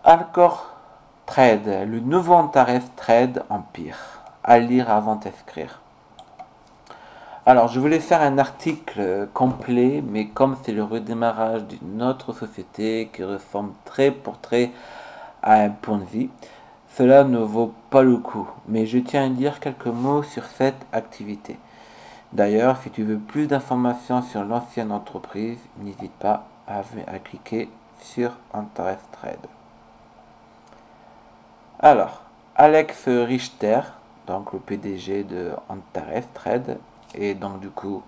Alcor Trade, le nouveau Antares Trade Empire. À lire avant d'inscrire. Alors, je voulais faire un article complet, mais comme c'est le redémarrage d'une autre société qui ressemble trait pour trait à un Ponzi, cela ne vaut pas le coup. Mais je tiens à dire quelques mots sur cette activité. D'ailleurs, si tu veux plus d'informations sur l'ancienne entreprise, n'hésite pas à cliquer sur Antares Trade. Alors, Alex Richter, donc le PDG de Antares Trade, et donc du coup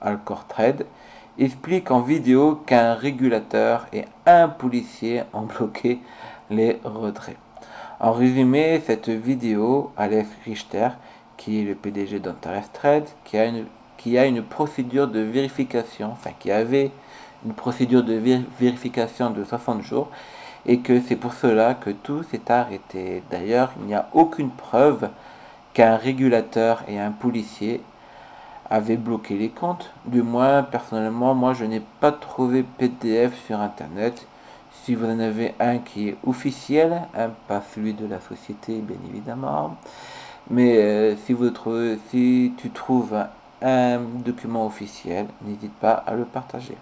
Alcor Trade, explique en vidéo qu'un régulateur et un policier ont bloqué les retraits. En résumé, cette vidéo, Alex Richter, qui est le PDG d'Antares Trade, qui a une procédure de vérification, enfin qui avait une procédure de vérification de 60 jours, et que c'est pour cela que tout s'est arrêté. D'ailleurs, il n'y a aucune preuve qu'un régulateur et un policier avaient bloqué les comptes. Du moins, personnellement, moi je n'ai pas trouvé PDF sur internet. Si vous en avez un qui est officiel, hein, pas celui de la société bien évidemment, mais si tu trouves un document officiel, n'hésite pas à le partager.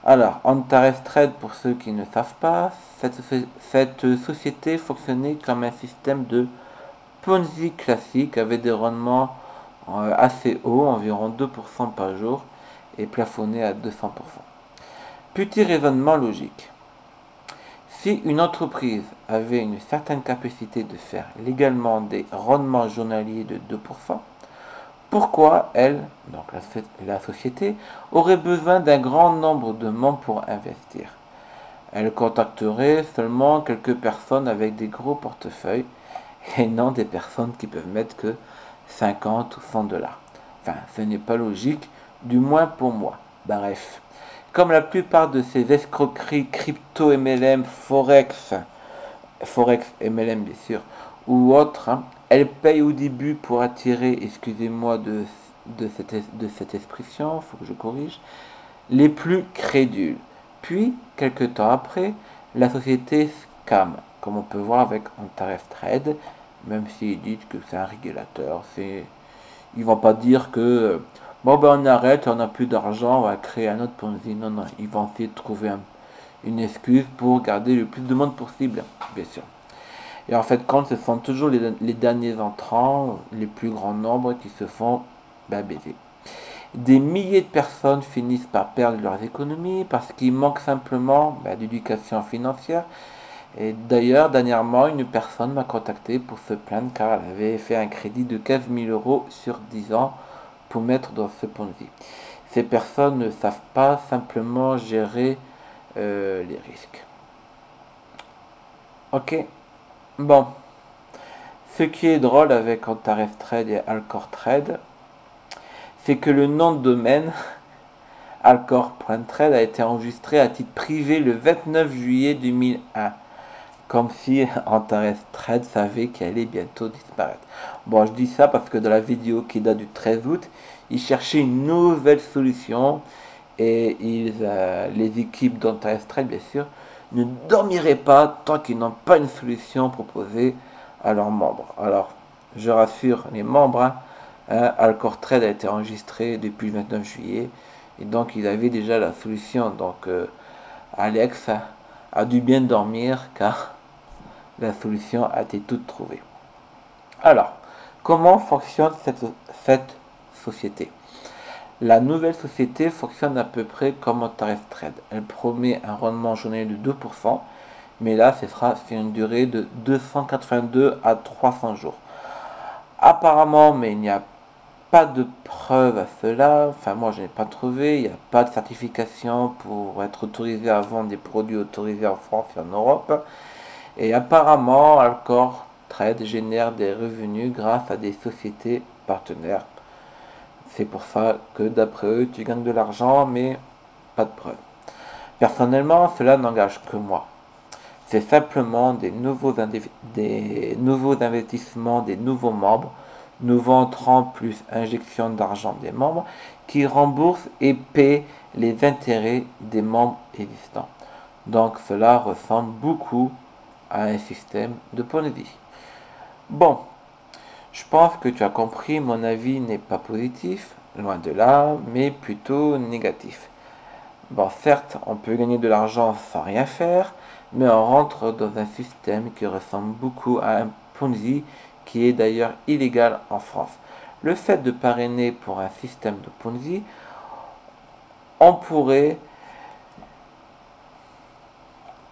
Alors, Antares Trade, pour ceux qui ne savent pas, cette société fonctionnait comme un système de Ponzi classique avec des rendements assez hauts, environ 2% par jour, et plafonné à 200%. Petit raisonnement logique. Si une entreprise avait une certaine capacité de faire légalement des rendements journaliers de 2%, pourquoi elle, donc la société, aurait besoin d'un grand nombre de membres pour investir? Elle contacterait seulement quelques personnes avec des gros portefeuilles et non des personnes qui peuvent mettre que 50 ou 100 $. Enfin, ce n'est pas logique, du moins pour moi. Bref. Comme la plupart de ces escroqueries crypto MLM, Forex MLM bien sûr, ou autres, hein, elles payent au début pour attirer, excusez-moi de cette expression, il faut que je corrige, les plus crédules. Puis, quelques temps après, la société scam, comme on peut voir avec Antares Trade, même s'ils disent que c'est un régulateur, ils vont pas dire que bon ben on arrête, on n'a plus d'argent, on va créer un autre Ponzi. Non, non, ils vont essayer de trouver une excuse pour garder le plus de monde possible, bien sûr. Et en fait, quand ce sont toujours les derniers entrants, les plus grands nombres qui se font baiser. Des milliers de personnes finissent par perdre leurs économies parce qu'il manque simplement d'éducation financière. Et d'ailleurs, dernièrement, une personne m'a contacté pour se plaindre car elle avait fait un crédit de 15 000 € sur 10 ans pour mettre dans ce Ponzi. Ces personnes ne savent pas simplement gérer les risques. Ok. Bon. Ce qui est drôle avec Antares Trade et Alcor Trade, c'est que le nom de domaine Alcor.trade a été enregistré à titre privé le 29 juillet 2001. Comme si Antares Trade savait qu'elle allait bientôt disparaître. Bon, je dis ça parce que dans la vidéo qui date du 13 août, ils cherchaient une nouvelle solution et les équipes d'Antares Trade, bien sûr, ne dormiraient pas tant qu'ils n'ont pas une solution proposée à leurs membres. Alors, je rassure les membres, Alcor Trade a été enregistré depuis le 29 juillet et donc ils avaient déjà la solution. Donc, Alex a dû bien dormir car la solution a été toute trouvée. Alors, comment fonctionne cette société? La nouvelle société fonctionne à peu près comme Antares Trade. Elle promet un rendement journalier de 2%, mais là, ce sera sur une durée de 282 à 300 jours. Apparemment, mais il n'y a pas de preuve à cela, enfin moi je n'ai pas trouvé, il n'y a pas de certification pour être autorisé à vendre des produits autorisés en France et en Europe. Et apparemment, Alcor Trade génère des revenus grâce à des sociétés partenaires. C'est pour ça que d'après eux, tu gagnes de l'argent, mais pas de preuve. Personnellement, cela n'engage que moi. C'est simplement des nouveaux investissements, des nouveaux membres, nouveaux entrants plus injection d'argent des membres, qui remboursent et paient les intérêts des membres existants. Donc cela ressemble beaucoup à un système de Ponzi. Bon, je pense que tu as compris, mon avis n'est pas positif, loin de là, mais plutôt négatif. Bon, certes, on peut gagner de l'argent sans rien faire, mais on rentre dans un système qui ressemble beaucoup à un Ponzi, qui est d'ailleurs illégal en France. Le fait de parrainer pour un système de Ponzi, on pourrait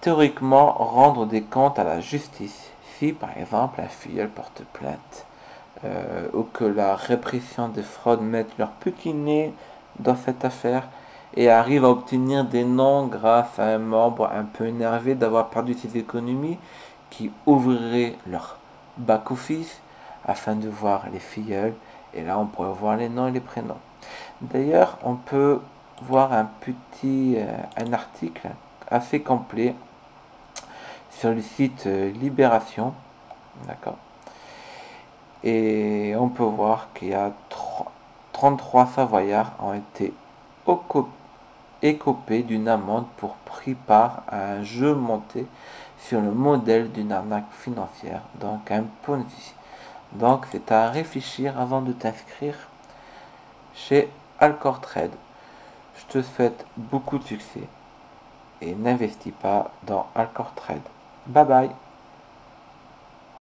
théoriquement rendre des comptes à la justice. Si par exemple un filleul porte plainte, ou que la répression des fraudes mette leur petit nez dans cette affaire et arrive à obtenir des noms grâce à un membre un peu énervé d'avoir perdu ses économies qui ouvrirait leur back-office afin de voir les filleuls, et là on pourrait voir les noms et les prénoms. D'ailleurs, on peut voir un article assez complet sur le site Libération, d'accord. Et on peut voir qu'il y a 33 Savoyards ont été écopés d'une amende pour pris part à un jeu monté sur le modèle d'une arnaque financière, donc un Ponzi. Donc c'est à réfléchir avant de t'inscrire chez Alcor Trade. Je te souhaite beaucoup de succès et n'investis pas dans Alcor Trade. Bye bye.